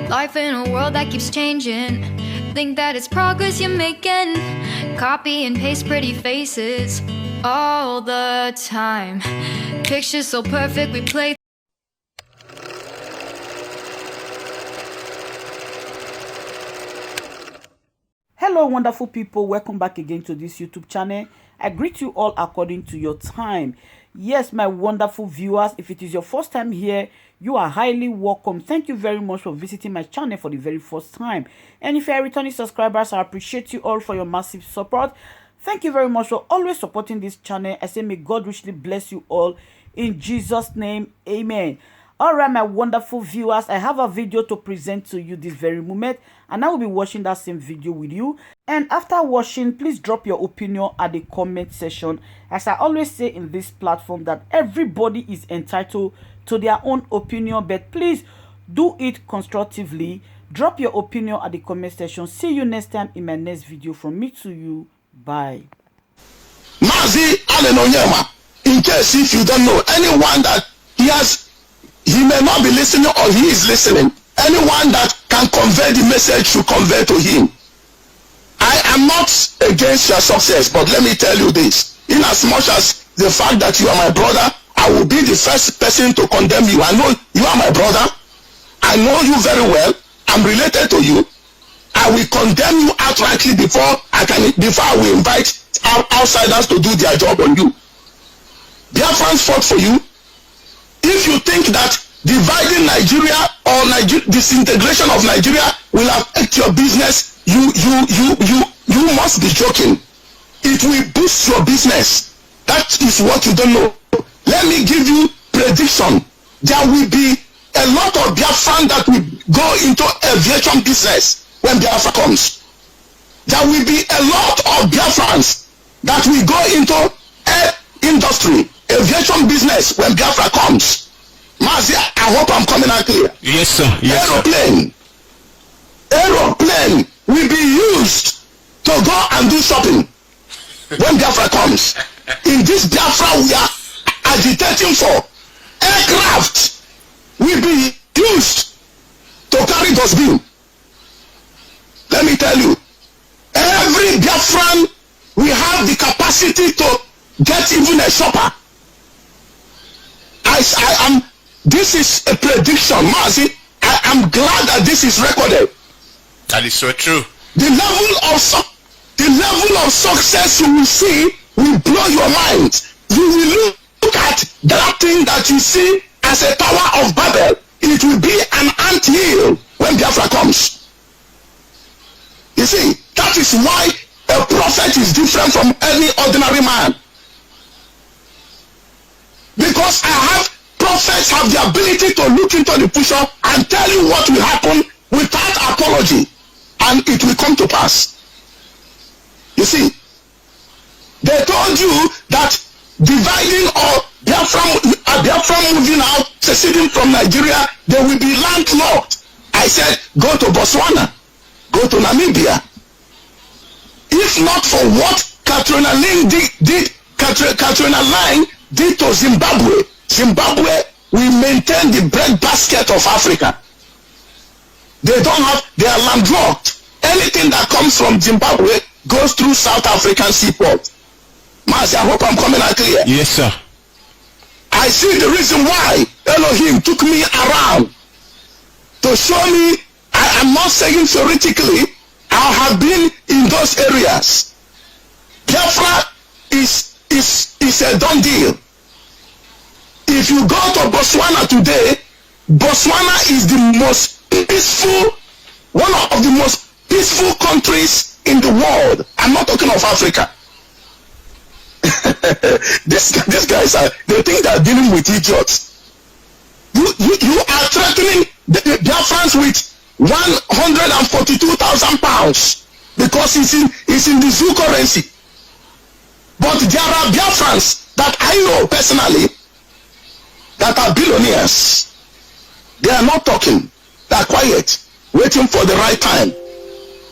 Life in a world that keeps changing. Think that it's progress you're making. Copy and paste pretty faces all the time. Pictures so perfect we play. Hello wonderful people, welcome back again to this YouTube channel. I greet you all according to your time. Yes, my wonderful viewers, if it is your first time here, you are highly welcome. Thank you very much for visiting my channel for the very first time. And if you are returning subscribers, I appreciate you all for your massive support. Thank you very much for always supporting this channel. I say may God richly bless you all in Jesus' name. Amen. Alright, my wonderful viewers, I have a video to present to you this very moment, and I will be watching that same video with you. And after watching, please drop your opinion at the comment section. As I always say in this platform, that everybody is entitled to their own opinion, but please do it constructively. Drop your opinion at the comment section. See you next time in my next video. From me to you, bye. Mazi Alenonyema, in case if you don't know, anyone that he may not be listening or he is listening, anyone that can convey the message should convey to him. I am not against your success, but let me tell you this, in as much as the fact that you are my brother, I will be the first person to condemn you. I know you are my brother, I know you very well, I'm related to you. I will condemn you outrightly before I will invite outsiders to do their job on you. Biafrans fought for you. If you think that dividing Nigeria or disintegration of Nigeria will affect your business, you must be joking. It will boost your business. That is what you don't know. Let me give you prediction. There will be a lot of Biafran that will go into aviation business when Biafra comes. There will be a lot of Biafrans that will go into air industry, aviation business when Biafra comes. Mazia, I hope I'm coming out clear. Yes, sir. Yes, Aeroplane will be used to go and do shopping when Biafra comes. In this Biafra we are agitating for. Aircraft will be used to carry dustbin. Let me tell you, every Biafran will have the capacity to get even a shopper. This is a prediction, Mazi. I am glad that this is recorded. That is so true. The level of success you will see will blow your mind. You will look at that thing that you see as a Tower of Babel. It will be an anthill when Biafra comes. You see, that is why a prophet is different from any ordinary man. Because prophets have the ability to look into the future and tell you what will happen without apology, and it will come to pass. You see, they told you that dividing or Biafra moving out, seceding from Nigeria, they will be landlocked. I said, go to Botswana, go to Namibia. If not for what Katrina Line did to Zimbabwe will maintain the breadbasket of Africa. They are landlocked. Anything that comes from Zimbabwe goes through South African seaport. Mazi, I hope I'm coming out clear. Yes, sir. I see the reason why Elohim took me around to show me. I am not saying theoretically, I have been in those areas. Biafra is a done deal. If you go to Botswana today, Botswana is the most peaceful, one of the most peaceful countries in the world. I'm not talking of Africa. These guys they think they're dealing with idiots. You are threatening the Biafrans with 142,000 pounds because it's in the zoo currency. But there are Biafrans that I know personally that are billionaires. They are not talking. They are quiet, waiting for the right time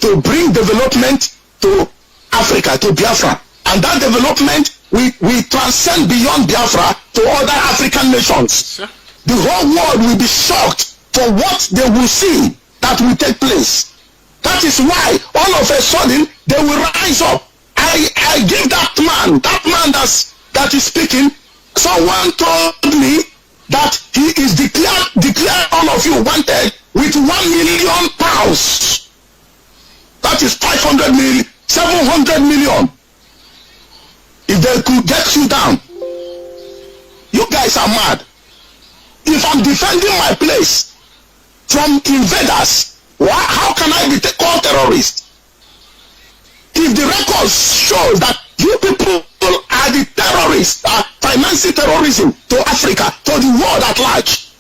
to bring development to Africa, to Biafra. And that development we transcend beyond Biafra to other African nations. The whole world will be shocked for what they will see that will take place. That is why all of a sudden they will rise up. I give that man that is speaking, someone told me that he is declared all of you wanted with £1 million. That is 500 million, 700 million. If they could get you down, you guys are mad. If I'm defending my place from invaders, how can I be called terrorist? If the records show that you people are the terrorists, are financing terrorism to Africa, to the world at large,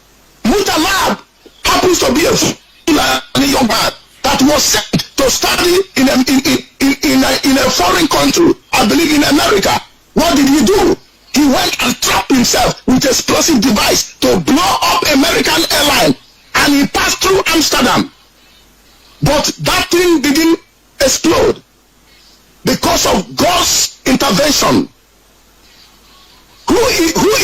Mutalab happens to be a young man that was sent to study in a foreign country, I believe in America. What did he do? He went and trapped himself with explosive device to blow up American airline, and he passed through Amsterdam. But that thing didn't explode because of God's intervention. Who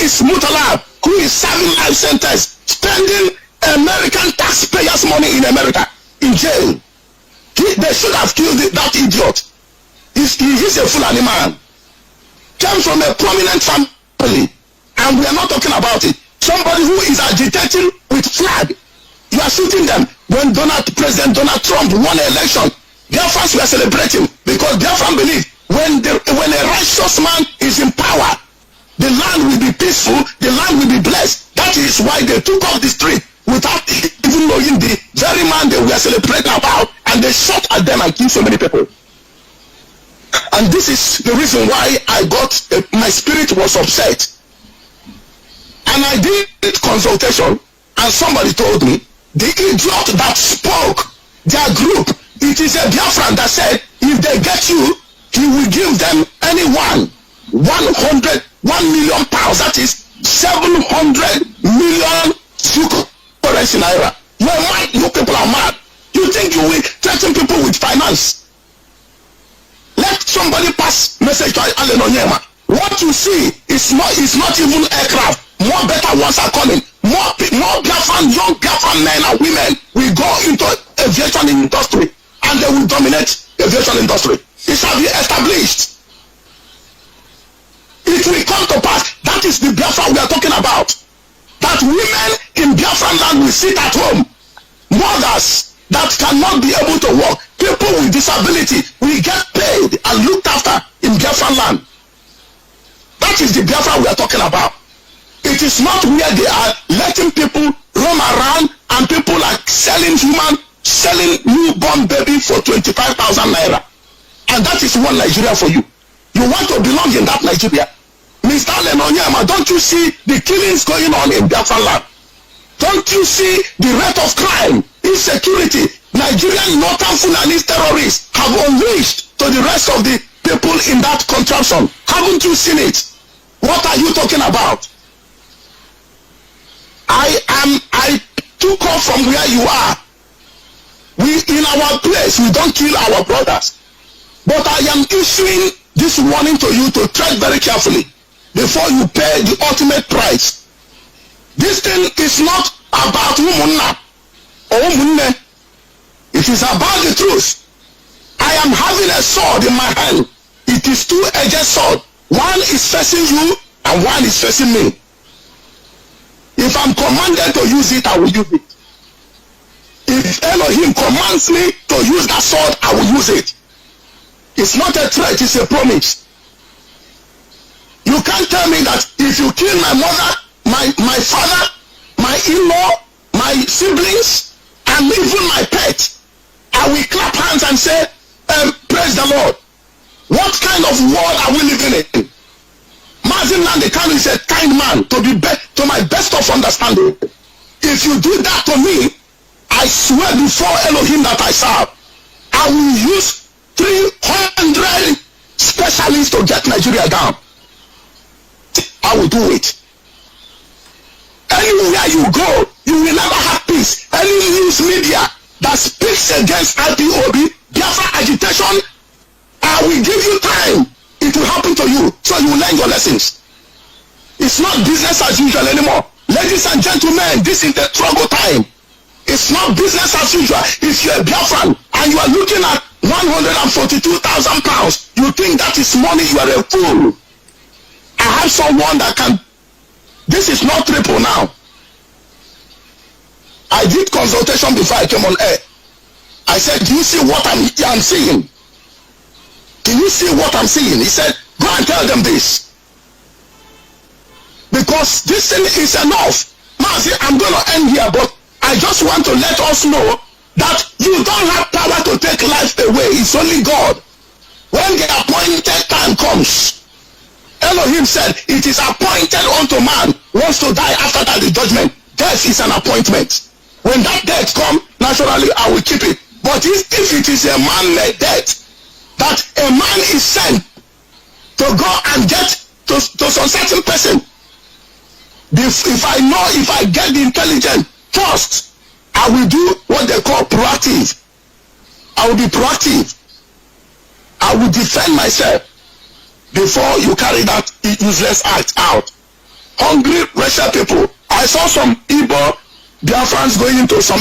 is Mutalab? Who is serving life sentence, spending American taxpayers' money in America, in jail? They should have killed that idiot. He's a Fulani man. Came from a prominent family, and we are not talking about it. Somebody who is agitating with flag, you are shooting them. When President Donald Trump won an election, Biafrans were celebrating because Biafrans believe when a righteous man is in power, the land will be peaceful, the land will be blessed. That is why they took off the street without even knowing the very man they were celebrating about, and they shot at them and killed so many people. And this is the reason why my spirit was upset. And I did consultation, and somebody told me, the idiot that spoke, their group, it is a Biafran that said, if they get you, he will give them anyone 1 million pounds, that is 700 million currency naira. You people are mad. You think you will threaten people with finance? Let somebody pass message to Allen Onyema. What you see is not even aircraft. More better ones are coming. More Biafran, young Biafran men and women will go into aviation industry, and they will dominate aviation industry. It shall be established. It will come to pass. That is the Biafra we are talking about. That women in Biafran land will sit at home. Mothers that cannot be able to work, people with disability will get paid and looked after in Biafran land. That is the Biafra we are talking about. It is not where they are letting people roam around and people are selling newborn baby for 25,000 naira. And that is one Nigeria for you. You want to belong in that Nigeria. Mr. Allen Onyema, don't you see the killings going on in Biafran land? Don't you see the rate of crime, insecurity? Nigerian northern Fulani terrorists have unleashed to the rest of the people in that contraption. Haven't you seen it? What are you talking about? I took off from where you are. In our place, we don't kill our brothers. But I am issuing this warning to you to tread very carefully before you pay the ultimate price. This thing is not about Umunna or Umunne. It is about the truth. I am having a sword in my hand. It is two-edged sword. One is facing you and one is facing me. If I'm commanded to use it, I will use it. If Elohim commands me to use that sword, I will use it. It's not a threat, it's a promise. You can't tell me that if you kill my mother, my father, my in-law, my siblings, and even my pet, I will clap hands and say, praise the Lord. What kind of world are we living in? Mazin Nandekano is a kind man to my best of understanding. If you do that to me, I swear before Elohim that I serve, I will use 300 specialists to get Nigeria down. I will do it. Anywhere you go, you will never have peace. Any news media that speaks against IPOB, Biafra agitation, I will give you time. It will happen to you, so you will learn your lessons. It's not business as usual anymore. Ladies and gentlemen, this is the struggle time. It's not business as usual. If you're a Biafran and you are looking at 142,000 pounds, you think that is money, you are a fool. I have someone that can, this is not triple now. I did consultation before I came on air. I said, do you see what I'm seeing? Can you see what I'm seeing? He said, go and tell them this. Because this thing is enough. Mazi, I'm going to end here, but I just want to let us know that you don't have power to take life away. It's only God. When the appointed time comes, Elohim said, it is appointed unto man wants to die, after that the judgment. Death is an appointment. When that death comes, naturally I will keep it. But if it is a man-made death, that a man is sent to go and get to some certain person, if I get the intelligence first, I will do what they call proactive. I will be proactive. I will defend myself before you carry that useless act out. Hungry Russian people. I saw some Igbo Biafrans going into some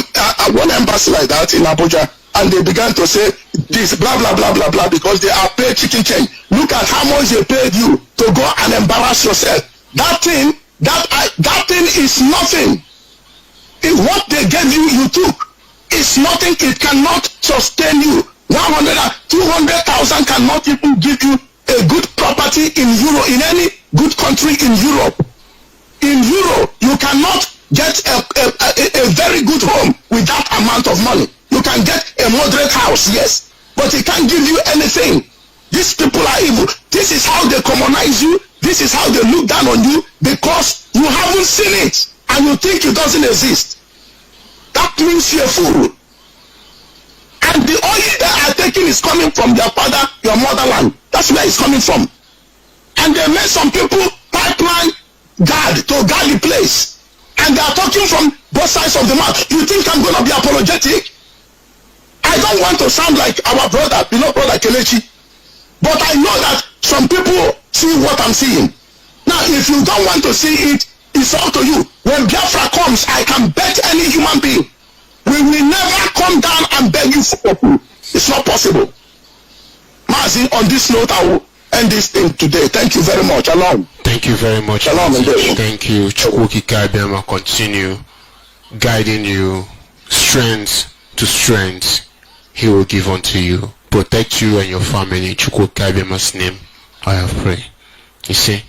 one embassy like that in Abuja, and they began to say this blah blah blah blah blah because they are paid chicken change. Look at how much they paid you to go and embarrass yourself. That thing is nothing. What they gave you, you took. It's nothing. It cannot sustain you. 100,000, 200,000 cannot even give you a good property in Europe, in any good country in Europe. In Europe, you cannot get a very good home with that amount of money. You can get a moderate house, yes, but it can't give you anything. These people are evil. This is how they commonize you. This is how they look down on you, because you haven't seen it and you think it doesn't exist. That means you're a fool. And the oil they are taking is coming from their father, your motherland. That's where it's coming from. And they made some people pipeline guard to guard the place. And they are talking from both sides of the mouth. You think I'm going to be apologetic? I don't want to sound like our brother, beloved brother Kelechi. But I know that some people see what I'm seeing. Now, if you don't want to see it, it's up to you. When Biafra comes, I can bet any human being, we will never come down and beg you for food. It's not possible. Mazi, on this note, I will end this thing today. Thank you very much. Shalom. Thank you very much. Shalom. Thank you. Chukwuki Kabiyama continue guiding you strength to strength. He will give unto you. Protect you and your family. Chukwuki Kabiyama's name, I have prayed. You see.